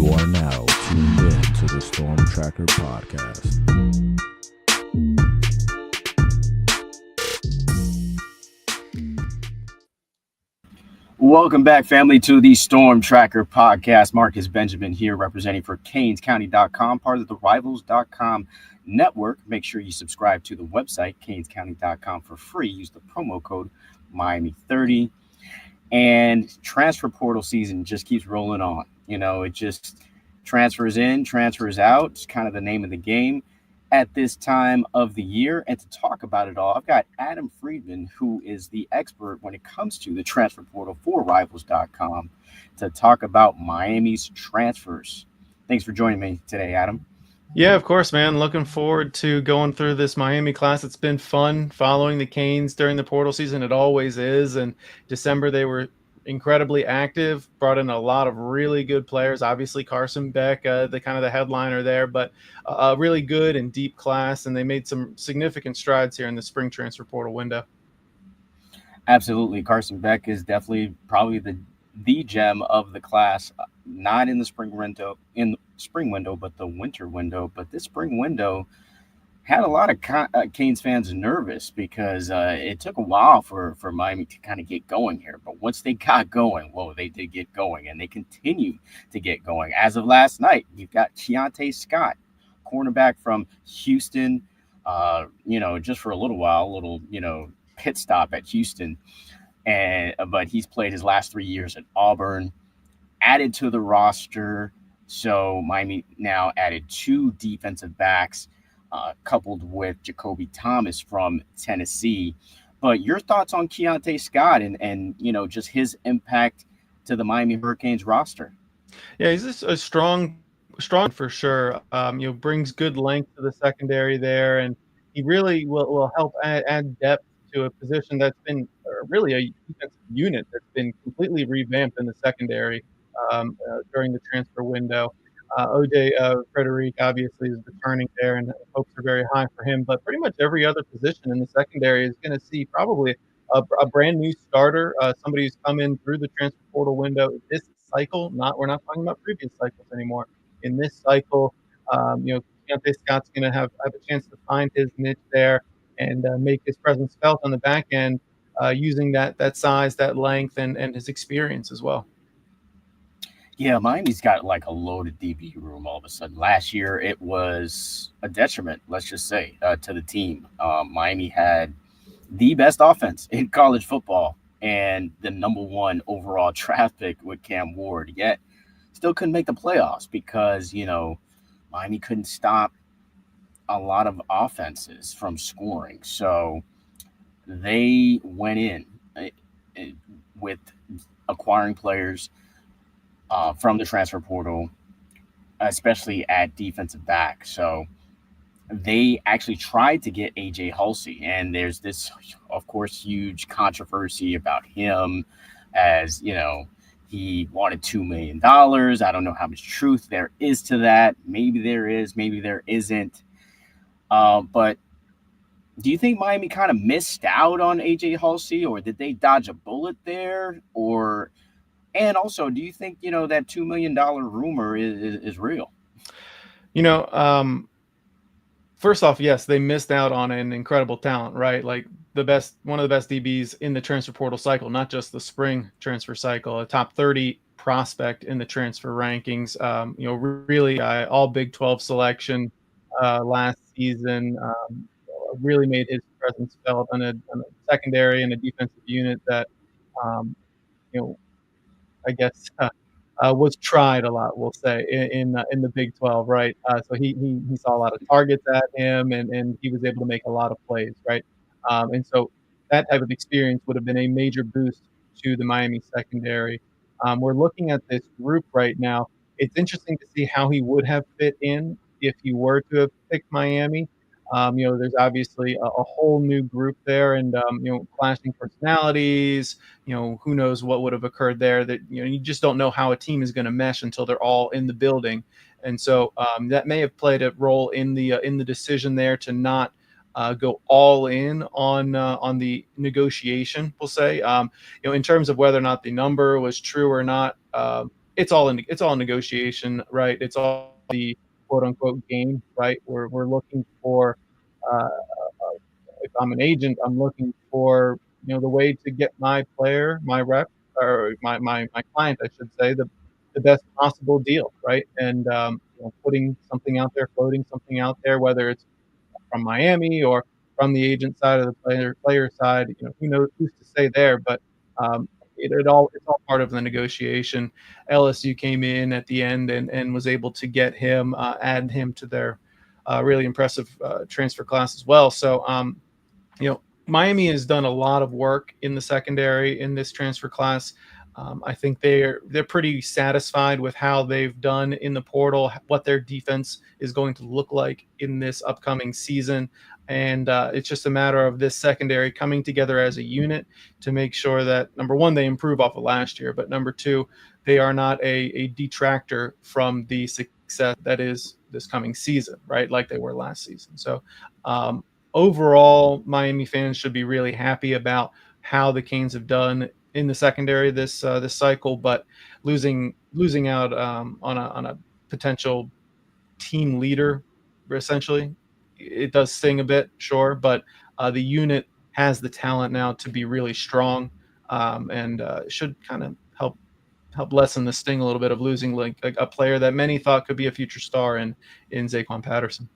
You are now tuned in to the Storm Tracker podcast. Welcome back, family, to the Storm Tracker podcast. Marcus Benjamin here, representing for CanesCounty.com, part of the Rivals.com network. Make sure you subscribe to the website, CanesCounty.com, for free. Use the promo code Miami30. And transfer portal season just keeps rolling on. You know, it just transfers in, transfers out. It's kind of the name of the game at this time of the year. And to talk about it all, I've got Adam Friedman, who is the expert when it comes to the transfer portal for Rivals.com, to talk about Miami's transfers. Thanks for joining me today, Adam. Yeah, of course, man. Looking forward to going through this Miami class. It's been fun following the Canes during the portal season. It always is. And December, they were incredibly active, brought in a lot of really good players. Obviously, Carson Beck, the headliner there, but a really good and deep class. And they made some significant strides here in the spring transfer portal window. Absolutely. Carson Beck is definitely probably the gem of the class, not in the spring window, but the winter window. But this spring window had a lot of Canes fans nervous because it took a while for Miami to kind of get going here. But once they got going, they did get going, and they continue to get going. As of last night, you've got Keontae Scott, cornerback from Houston, just for a little while, pit stop at Houston. But he's played his last 3 years at Auburn, added to the roster. So Miami now added 2 defensive backs, coupled with Jacoby Thomas from Tennessee. But your thoughts on Keontae Scott and just his impact to the Miami Hurricanes roster? Yeah, he's just a strong for sure. Brings good length to the secondary there, and he really will help add depth to a position that's been really a defensive unit that's been completely revamped in the secondary during the transfer window. OJ Frederic obviously is returning there, and hopes are very high for him. But pretty much every other position in the secondary is going to see probably a brand new starter, somebody who's come in through the transfer portal window this cycle. We're not talking about previous cycles anymore. In this cycle, Keontae Scott's going to have a chance to find his niche there and make his presence felt on the back end, using that size, that length, and his experience as well. Yeah, Miami's got like a loaded DB room all of a sudden. Last year, it was a detriment, let's just say, to the team. Miami had the best offense in college football and the number 1 overall draft pick with Cam Ward, yet still couldn't make the playoffs because, Miami couldn't stop a lot of offenses from scoring. So they went in with acquiring players from the transfer portal, especially at defensive back. So they actually tried to get AJ Halsey, and there's this, of course, huge controversy about him, as he wanted $2 million. I don't know how much truth there is to that. Maybe there is, maybe there isn't. But do you think Miami kind of missed out on AJ Halsey, or did they dodge a bullet there? And also, do you think, that $2 million rumor is real? First off, yes, they missed out on an incredible talent, right? Like one of the best DBs in the transfer portal cycle, not just the spring transfer cycle, a top 30 prospect in the transfer rankings. Really all Big 12 selection last season. Really made his presence felt on a secondary and a defensive unit that, I guess was tried a lot, we'll say, in the Big 12, right? So he saw a lot of targets at him, and he was able to make a lot of plays, right? And so that type of experience would have been a major boost to the Miami secondary. We're looking at this group right now. It's interesting to see how he would have fit in if he were to have picked Miami. There's obviously a whole new group there, and clashing personalities. Who knows what would have occurred there? That you just don't know how a team is going to mesh until they're all in the building, and so that may have played a role in the decision there to not go all in on the negotiation. We'll say, in terms of whether or not the number was true or not. it's all negotiation, right? It's all the quote unquote game, right? We're looking for uh, if I'm an agent, I'm looking for the way to get my player, my rep, or my client, I should say, the best possible deal, right? And putting something out there, floating something out there, whether it's from Miami or from the agent side or the player side. Who knows who's to say there, but um, it's all part of the negotiation. LSU came in at the end and was able to get him, add him to their really impressive transfer class as well. So Miami has done a lot of work in the secondary in this transfer class. I think they're pretty satisfied with how they've done in the portal, what their defense is going to look like in this upcoming season, and it's just a matter of this secondary coming together as a unit to make sure that number one they improve off of last year, but number two they are not a detractor from the success that is this coming season, right? Like they were last season. So overall, Miami fans should be really happy about how the Canes have done in the secondary this cycle, but losing out on a potential team leader, essentially, it does sting a bit, sure, but the unit has the talent now to be really strong, and should kind of help lessen the sting a little bit of losing like a player that many thought could be a future star in Zaquan Patterson.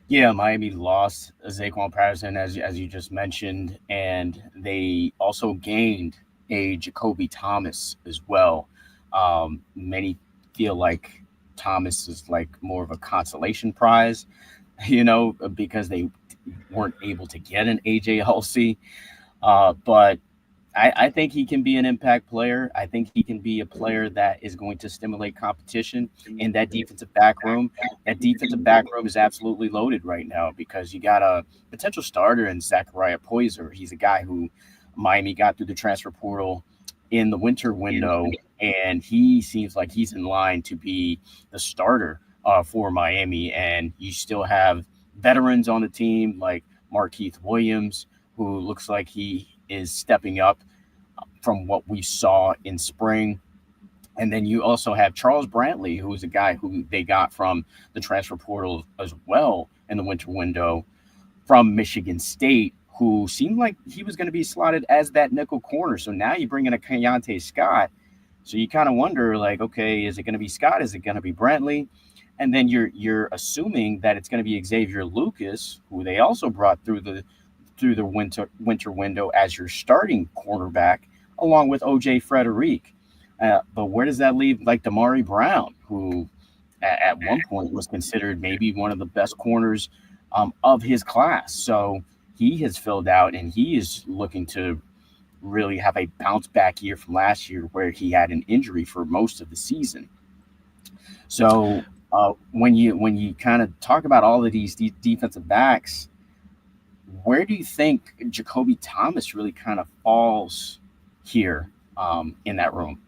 Yeah, Miami lost Zaquan Patterson, as you just mentioned, and they also gained a Jacoby Thomas as well. Many feel like Thomas is like more of a consolation prize, because they weren't able to get an AJLC. But I think he can be an impact player. I think he can be a player that is going to stimulate competition in that defensive back room. That defensive back room is absolutely loaded right now because you got a potential starter in Zachariah Poyser. He's a guy who Miami got through the transfer portal in the winter window, and he seems like he's in line to be the starter for Miami. And you still have veterans on the team like Markeith Williams, who looks like he is stepping up from what we saw in spring. And then you also have Charles Brantley, who is a guy who they got from the transfer portal as well in the winter window from Michigan State, who seemed like he was going to be slotted as that nickel corner. So now you bring in a Keontae Scott. So you kind of wonder, like, okay, is it going to be Scott? Is it going to be Brantley? And then you're assuming that it's going to be Xavier Lucas, who they also brought through the winter window as your starting cornerback, along with OJ Frederick. But where does that leave like Damari Brown, who at one point was considered maybe one of the best corners of his class? So he has filled out, and he is looking to really have a bounce back year from last year where he had an injury for most of the season. So when you kind of talk about all of these defensive backs, where do you think Jacoby Thomas really kind of falls here in that room?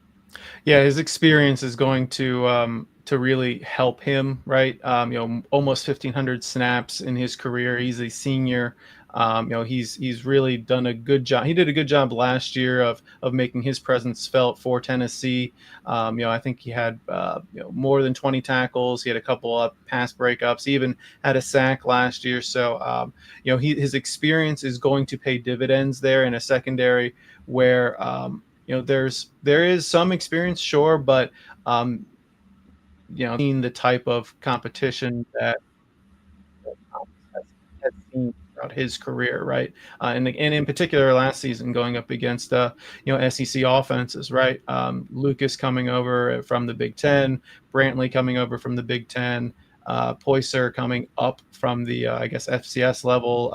Yeah, his experience is going to really help him, right? Almost 1,500 snaps in his career. He's a senior. He's really done a good job. He did a good job last year of making his presence felt for Tennessee. I think he had more than 20 tackles. He had a couple of pass breakups. He even had a sack last year. So his experience is going to pay dividends there in a secondary where there is some experience, sure, but seeing the type of competition that Thomas has seen throughout his career, right? And in particular last season, going up against SEC offenses, right? Lucas coming over from the Big Ten, Brantley coming over from the Big Ten, Poyser coming up from the I guess FCS level.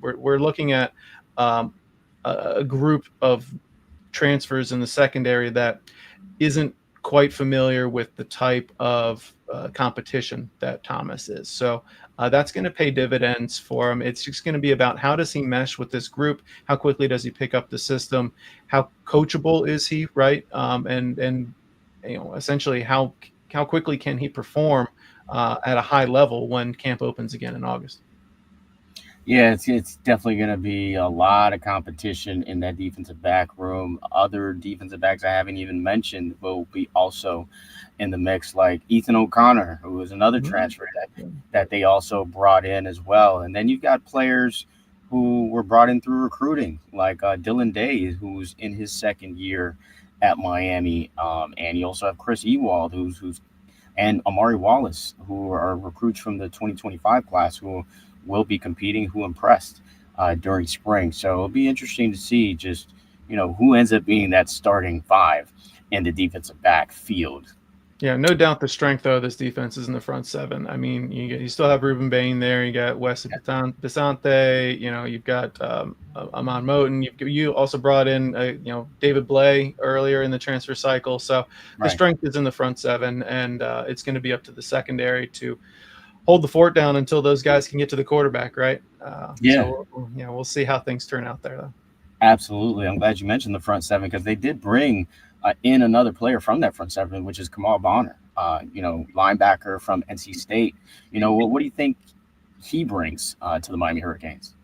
We're looking at a group of transfers in the secondary that isn't quite familiar with the type of competition that Thomas is. So that's going to pay dividends for him. It's just going to be about how does he mesh with this group? How quickly does he pick up the system? How coachable is he, right? And essentially how quickly can he perform at a high level when camp opens again in August? Yeah, it's definitely going to be a lot of competition in that defensive back room. Other defensive backs I haven't even mentioned will be also in the mix, like Ethan O'Connor, who is another Mhm. transfer that they also brought in as well. And then you've got players who were brought in through recruiting, like Dylan Day, who's in his second year at Miami, and you also have Chris Ewald, who's and Amari Wallace, who are recruits from the 2025 class who will be competing, who impressed during spring. So it'll be interesting to see just, who ends up being that starting five in the defensive back field. Yeah, no doubt the strength though of this defense is in the front seven. I mean, you still have Ruben Bain there. You got Wesley Bisante. You've got Amon Moten. You also brought in David Blay earlier in the transfer cycle. So the Right. strength is in the front seven, and it's going to be up to the secondary to hold the fort down until those guys can get to the quarterback, right? Yeah, We'll see how things turn out there though. absolutely. I'm glad you mentioned the front seven because they did bring in another player from that front seven, which is Kamal Bonner, linebacker from NC State. What do you think he brings to the Miami Hurricanes?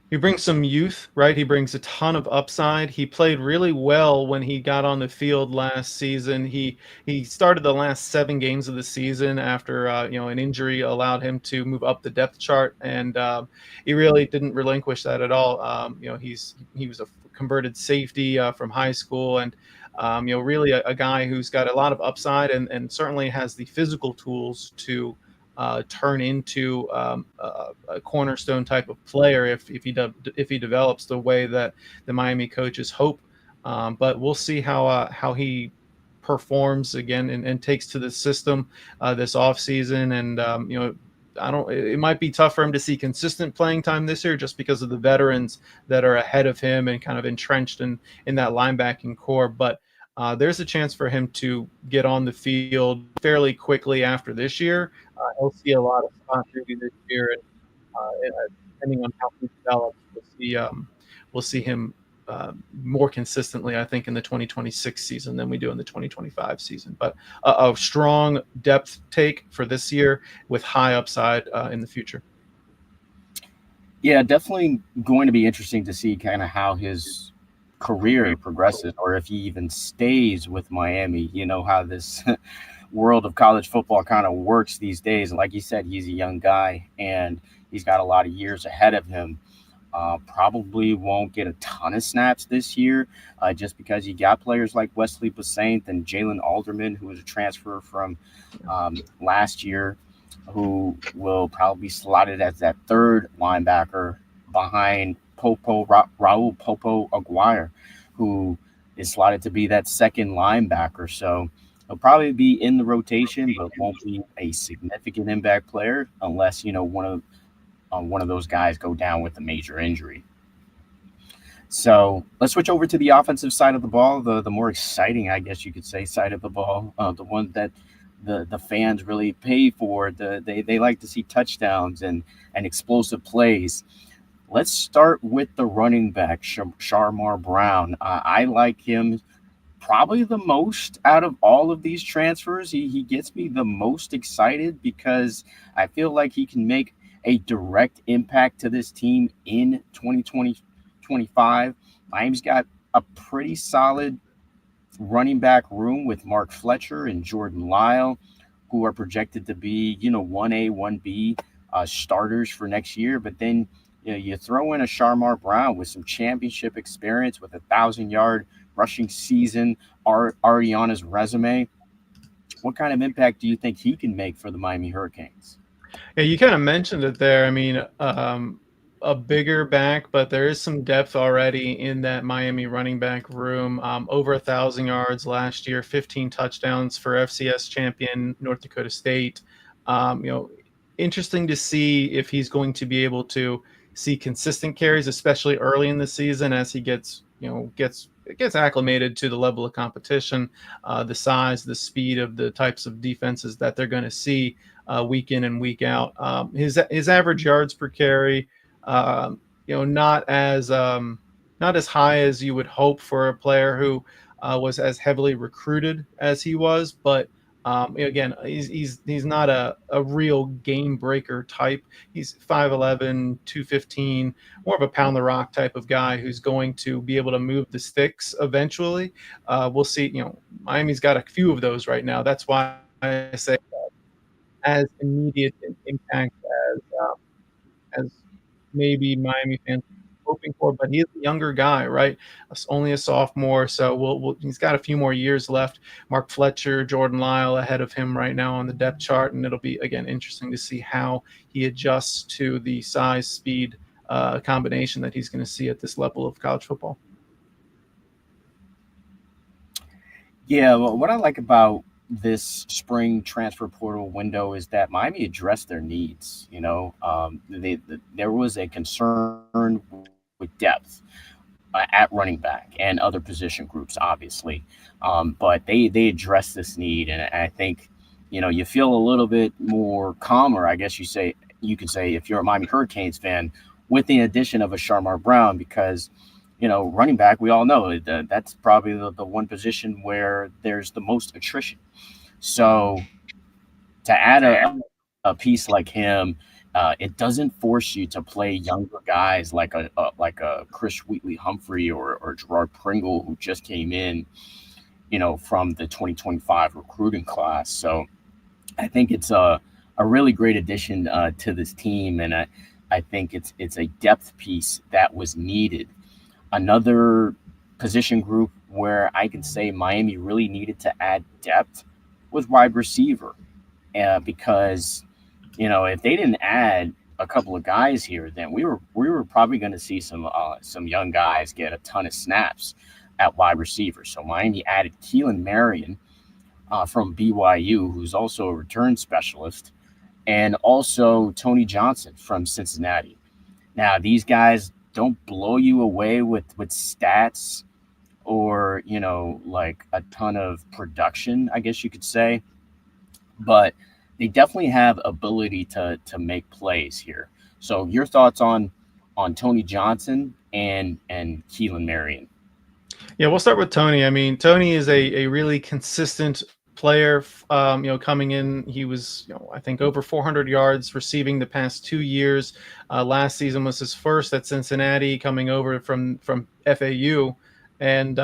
He brings some youth, right? He brings a ton of upside. He played really well when he got on the field last season. He started the last 7 games of the season after an injury allowed him to move up the depth chart, and he really didn't relinquish that at all. He was a converted safety from high school, and really a guy who's got a lot of upside and certainly has the physical tools to turn into a cornerstone type of player if he develops the way that the Miami coaches hope. But we'll see how he performs again and takes to the system this offseason. And I don't. It might be tough for him to see consistent playing time this year, just because of the veterans that are ahead of him and kind of entrenched in that linebacking core. But there's a chance for him to get on the field fairly quickly after this year. He'll see a lot of spot duty this year, and depending on how he develops, we'll see him more consistently, I think, in the 2026 season than we do in the 2025 season. But a strong depth take for this year with high upside in the future. Yeah, definitely going to be interesting to see kind of how his career progresses or if he even stays with Miami. You know how this world of college football kind of works these days. Like you said, he's a young guy and he's got a lot of years ahead of him. Probably won't get a ton of snaps this year just because you got players like Wesley Basaint and Jalen Alderman, who was a transfer from last year, who will probably be slotted as that third linebacker behind Raul Popo Aguirre, who is slotted to be that second linebacker. So he'll probably be in the rotation, but won't be a significant impact player unless one of those guys go down with a major injury. So let's switch over to the offensive side of the ball, the more exciting, I guess you could say, side of the ball, the one that the fans really pay for. They like to see touchdowns and explosive plays. Let's start with the running back, Sharmar Brown. I like him probably the most out of all of these transfers. He gets me the most excited because I feel like he can make a direct impact to this team in 2025. Miami's got a pretty solid running back room with Mark Fletcher and Jordan Lyle, who are projected to be, 1A, 1B starters for next year. But then you throw in a Sharmar Brown with some championship experience with 1,000-yard rushing season already on his resume. What kind of impact do you think he can make for the Miami Hurricanes? Yeah, you kind of mentioned it there. I mean, a bigger back, but there is some depth already in that Miami running back room. Over 1,000 yards last year, 15 touchdowns for FCS champion North Dakota State. Um, you know, Interesting to see if he's going to be able to see consistent carries, especially early in the season as he gets acclimated to the level of competition, the size, the speed of the types of defenses that they're going to see week in and week out. His average yards per carry, not as high as you would hope for a player who was as heavily recruited as he was, but Again, he's not a real game breaker type. He's 5'11", 215, more of a pound the rock type of guy who's going to be able to move the sticks eventually. We'll see. Miami's got a few of those right now. That's why I say as immediate an impact as maybe Miami fans are hoping for, but he is a younger guy, right? Only a sophomore, so he's got a few more years left. Mark Fletcher, Jordan Lyle ahead of him right now on the depth chart, and it'll be, again, interesting to see how he adjusts to the size, speed combination that he's going to see at this level of college football. Yeah, well, what I like about this spring transfer portal window is that Miami addressed their needs. There was a concern with depth at running back and other position groups, obviously, but they addressed this need, and I think you feel a little bit more calmer, I guess you could say, if you're a Miami Hurricanes fan, with the addition of a Sharmar Brown, because running back, we all know that's probably the one position where there's the most attrition. So to add a piece like him, it doesn't force you to play younger guys like a Chris Wheatley Humphrey or Gerard Pringle, who just came in, from the 2025 recruiting class. So I think it's a really great addition to this team, and I think it's a depth piece that was needed. Another position group where I can say Miami really needed to add depth was wide receiver, because if they didn't add a couple of guys here, then we were probably going to see some young guys get a ton of snaps at wide receiver. So Miami added Keelan Marion from BYU, who's also a return specialist, and also Tony Johnson from Cincinnati. Now, these guys don't blow you away with stats or, like a ton of production, I guess you could say, but they definitely have ability to make plays here. So your thoughts on Tony Johnson and Keelan Marion? Yeah, we'll start with Tony. I mean, Tony is a really consistent player. Coming in, he was, I think over 400 yards receiving the past 2 years. Last season was his first at Cincinnati, coming over from FAU, and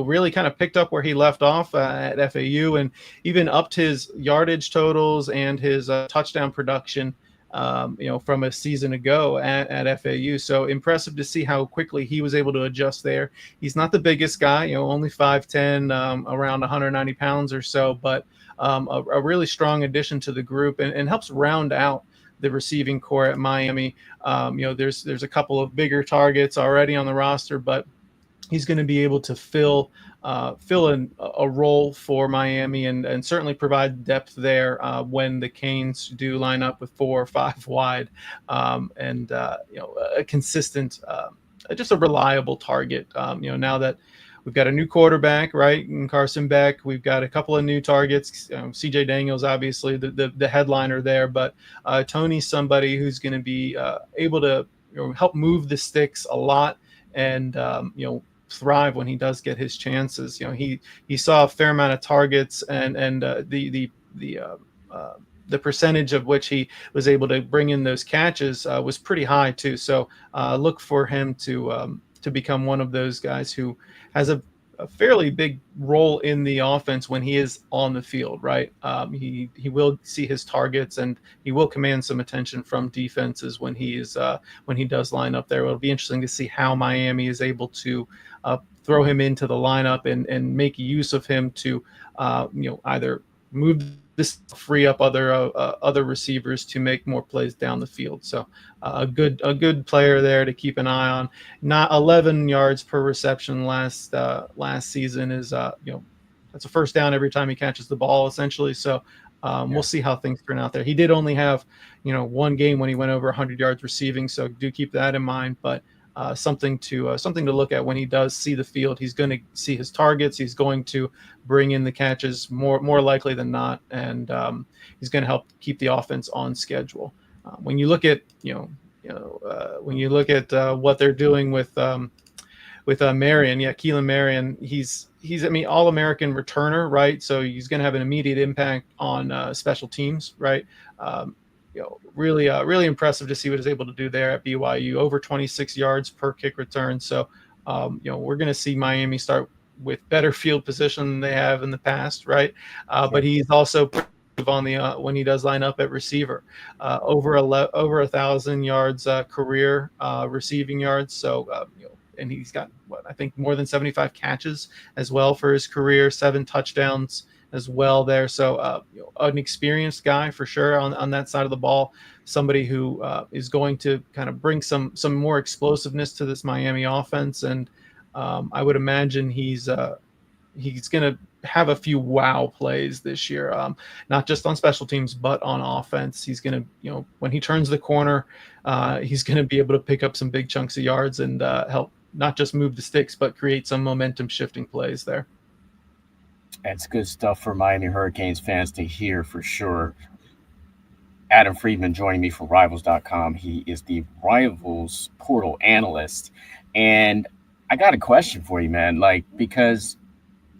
really kind of picked up where he left off at FAU, and even upped his yardage totals and his touchdown production. From a season ago at FAU. So impressive to see how quickly he was able to adjust there. He's not the biggest guy, only 5'10", around 190 pounds or so, but a really strong addition to the group, and helps round out the receiving core at Miami. There's a couple of bigger targets already on the roster, but he's going to be able to fill in a role for Miami, and certainly provide depth there when the Canes do line up with 4 or 5 wide, and a consistent, just a reliable target. Now that we've got a new quarterback, right, in Carson Beck, we've got a couple of new targets. CJ Daniels, obviously the headliner there, but Tony's somebody who's going to be able to help move the sticks a lot, and thrive when he does get his chances. He saw a fair amount of targets, and the percentage of which he was able to bring in those catches was pretty high too. So look for him to become one of those guys who has a fairly big role in the offense when he is on the field, right? He will see his targets, and he will command some attention from defenses when he does line up there. It'll be interesting to see how Miami is able to throw him into the lineup and make use of him to either move this, free up other receivers to make more plays down the field. So a good player there to keep an eye on. Not 11 yards per reception last season is that's a first down every time he catches the ball, essentially. So we'll see how things turn out there. He did only have one game when he went over 100 yards receiving, so do keep that in mind. But something to look at when he does see the field. He's going to see his targets. He's going to bring in the catches more likely than not, and he's going to help keep the offense on schedule. When you look at what they're doing with with Marion. Yeah, Keelan Marion. He's I mean, All-American returner, right? So he's going to have an immediate impact on special teams, right? Really impressive to see what he's able to do there at BYU. Over 26 yards per kick return. So we're going to see Miami start with better field position than they have in the past, right? But he's also on the when he does line up at receiver, over 1,000 yards career receiving yards. So and he's got I think more than 75 catches as well for his career, 7 touchdowns as well there. So an experienced guy for sure on that side of the ball. Somebody who is going to kind of bring some more explosiveness to this Miami offense, and I would imagine he's going to have a few wow plays this year, not just on special teams, but on offense. He's going to, when he turns the corner, he's going to be able to pick up some big chunks of yards and help not just move the sticks, but create some momentum shifting plays there. That's good stuff for Miami Hurricanes fans to hear for sure. Adam Friedman joining me from Rivals.com. He is the Rivals portal analyst. And I got a question for you, man. Because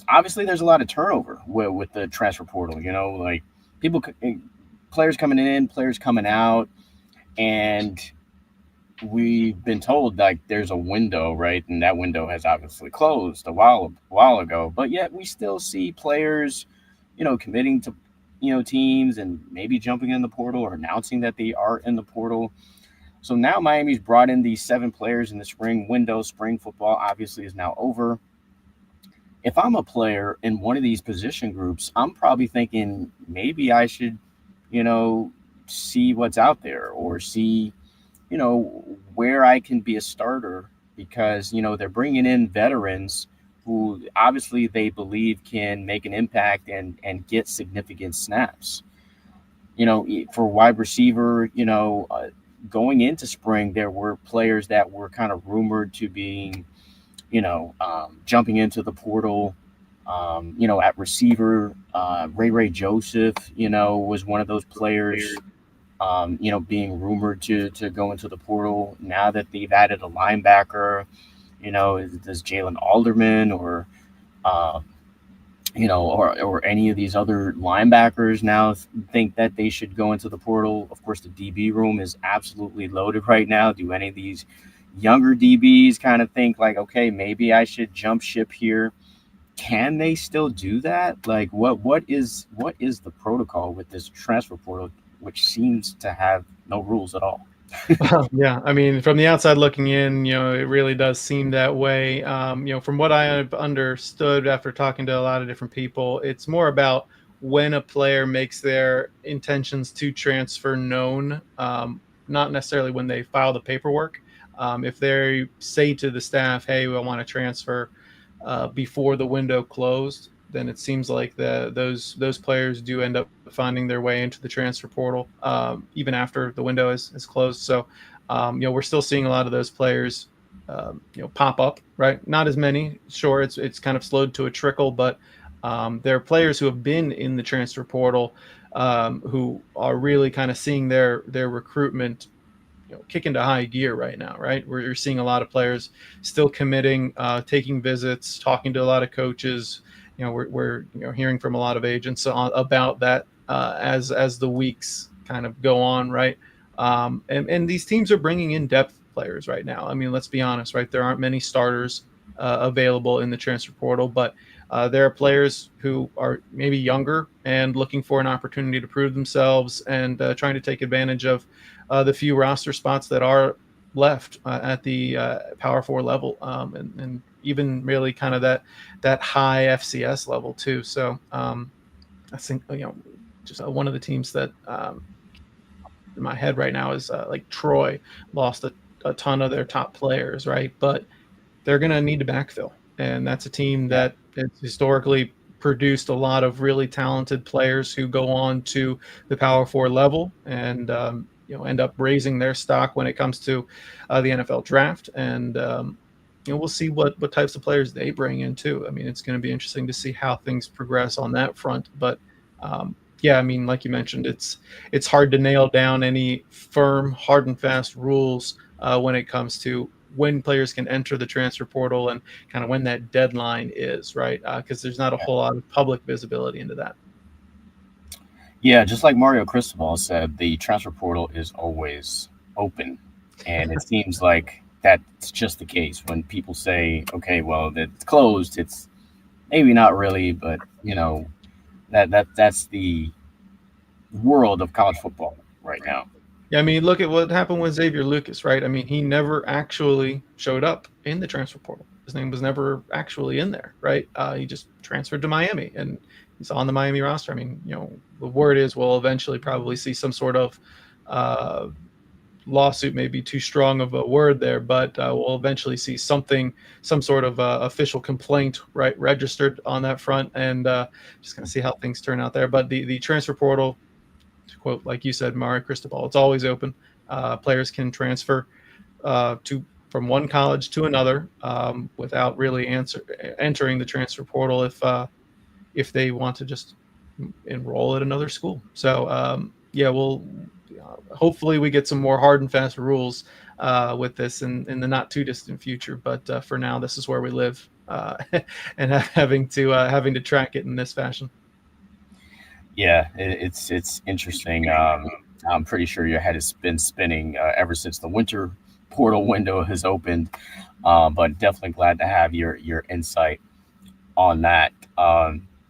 obviously there's a lot of turnover with the transfer portal, like players coming in, players coming out. And we've been told there's a window, right? And that window has obviously closed a while ago, but yet we still see players, committing to, teams and maybe jumping in the portal or announcing that they are in the portal. So now Miami's brought in these 7 players in the spring window. Spring football obviously is now over. If I'm a player in one of these position groups, I'm probably thinking maybe I should, see what's out there or see, where I can be a starter because, they're bringing in veterans who obviously they believe can make an impact and get significant snaps. For wide receiver, going into spring, there were players that were kind of rumored to being, jumping into the portal. At receiver, Ray Joseph, was one of those players. Being rumored to go into the portal. Now that they've added a linebacker, does Jalen Alderman or any of these other linebackers now think that they should go into the portal? Of course, the DB room is absolutely loaded right now. Do any of these younger DBs kind of think okay, maybe I should jump ship here? Can they still do that? What is the protocol with this transfer portal, which seems to have no rules at all? Yeah, I mean, from the outside looking in, it really does seem that way. From what I have understood after talking to a lot of different people, it's more about when a player makes their intentions to transfer known, not necessarily when they file the paperwork. If they say to the staff, hey, we want to transfer before the window closed, then it seems like those players do end up finding their way into the transfer portal even after the window is closed. So, we're still seeing a lot of those players, pop up, right? Not as many. Sure, it's kind of slowed to a trickle, but there are players who have been in the transfer portal who are really kind of seeing their recruitment kick into high gear right now, right? We're seeing a lot of players still committing, taking visits, talking to a lot of coaches. We're hearing from a lot of agents about that as the weeks kind of go on, right? And these teams are bringing in depth players right now. I mean, let's be honest, right? There aren't many starters available in the transfer portal, but there are players who are maybe younger and looking for an opportunity to prove themselves and trying to take advantage of the few roster spots that are left at the Power 4 level, and even really kind of that high FCS level too. So I think just one of the teams that in my head right now is Troy lost a ton of their top players, right? But they're going to need to backfill, and that's a team that has historically produced a lot of really talented players who go on to the Power 4 level and end up raising their stock when it comes to the NFL draft. And we'll see what types of players they bring in too. I mean, it's going to be interesting to see how things progress on that front. But I mean, like you mentioned, it's hard to nail down any firm, hard and fast rules when it comes to when players can enter the transfer portal and kind of when that deadline is, right? Because there's not a whole lot of public visibility into that. Yeah, just like Mario Cristobal said, the transfer portal is always open. And it seems like that's just the case. When people say, okay, well, it's closed, it's maybe not really, but that's the world of college football right now. Yeah, I mean, look at what happened with Xavier Lucas, right? I mean, he never actually showed up in the transfer portal. His name was never actually in there, right? He just transferred to Miami, and he's on the Miami roster. I mean, the word is we'll eventually probably see some sort of lawsuit, may be too strong of a word there, but we'll eventually see some sort of official complaint, right, registered on that front, and just going to see how things turn out there. But the transfer portal, to quote, like you said, Mario Cristobal, it's always open. Players can transfer from one college to another without really entering the transfer portal if they want to just enroll at another school. So we'll hopefully we get some more hard and fast rules with this in the not too distant future. But for now, this is where we live, and having to track it in this fashion. Yeah, it's interesting. I'm pretty sure your head has been spinning ever since the winter portal window has opened, but definitely glad to have your insight on that.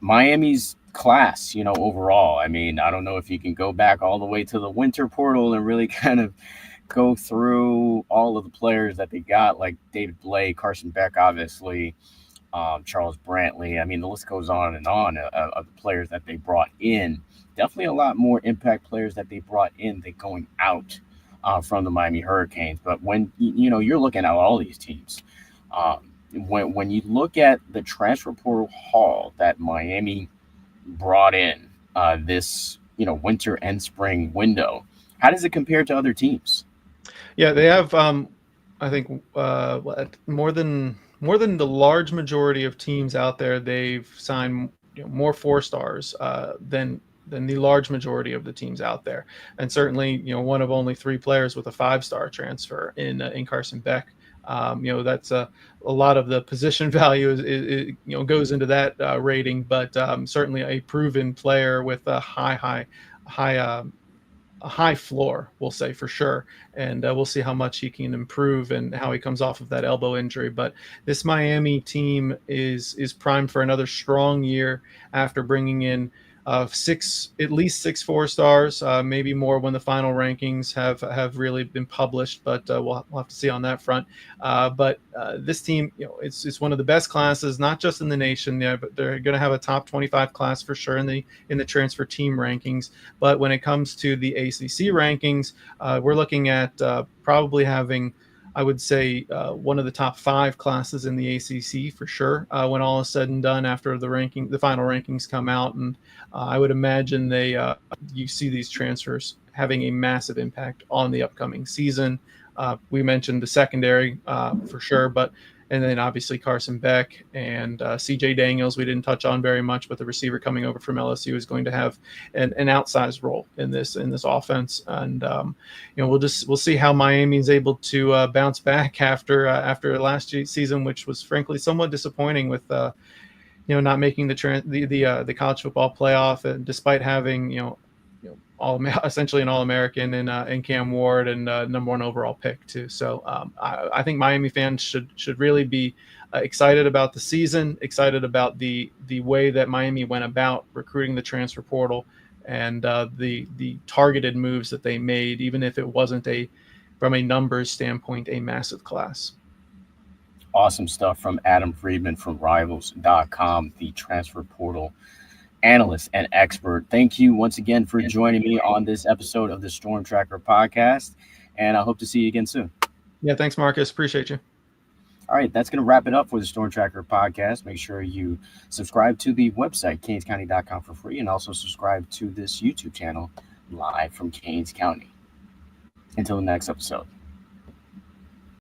Miami's class, overall. I mean, I don't know if you can go back all the way to the winter portal and really kind of go through all of the players that they got, like David Blake, Carson Beck, obviously. Charles Brantley. I mean, the list goes on of the players that they brought in. Definitely a lot more impact players that they brought in than going out from the Miami Hurricanes. But when you're looking at all these teams, when you look at the transfer portal haul that Miami brought in this winter and spring window, how does it compare to other teams? Yeah, they have I think more than the large majority of teams out there. They've signed more 4-stars than the large majority of the teams out there, and certainly one of only 3 players with a 5-star transfer in Carson Beck. That's a lot of the position value is goes into that rating, but certainly a proven player with a high floor, we'll say for sure, and we'll see how much he can improve and how he comes off of that elbow injury. But this Miami team is primed for another strong year after bringing in at least 6 4-stars, maybe more when the final rankings have really been published, but we'll have to see on that front. But this team, it's one of the best classes, not just in the nation, but they're going to have a top 25 class for sure in the transfer team rankings. But when it comes to the ACC rankings, we're looking at probably having, I would say, one of the top 5 classes in the ACC for sure when all is said and done after the final rankings come out. And I would imagine you see these transfers having a massive impact on the upcoming season. We mentioned the secondary for sure, and then obviously Carson Beck and CJ Daniels we didn't touch on very much, but the receiver coming over from LSU is going to have an outsized role in this offense. And we'll see how Miami is able to bounce back after last season, which was frankly somewhat disappointing with not making the college football playoff, and despite having essentially an All-American in Cam Ward and number 1 overall pick too. So I think Miami fans should really be excited about the season, excited about the way that Miami went about recruiting the transfer portal, and the targeted moves that they made, even if it wasn't from a numbers standpoint, a massive class. Awesome stuff from Adam Friedman from Rivals.com, the transfer portal analyst and expert. Thank you once again for joining me on this episode of the Storm Tracker podcast, and I hope to see you again soon. Yeah, thanks, Marcus. Appreciate you. All right, that's going to wrap it up for the Storm Tracker podcast. Make sure you subscribe to the website, CanesCounty.com, for free, and also subscribe to this YouTube channel live from Canes County. Until the next episode.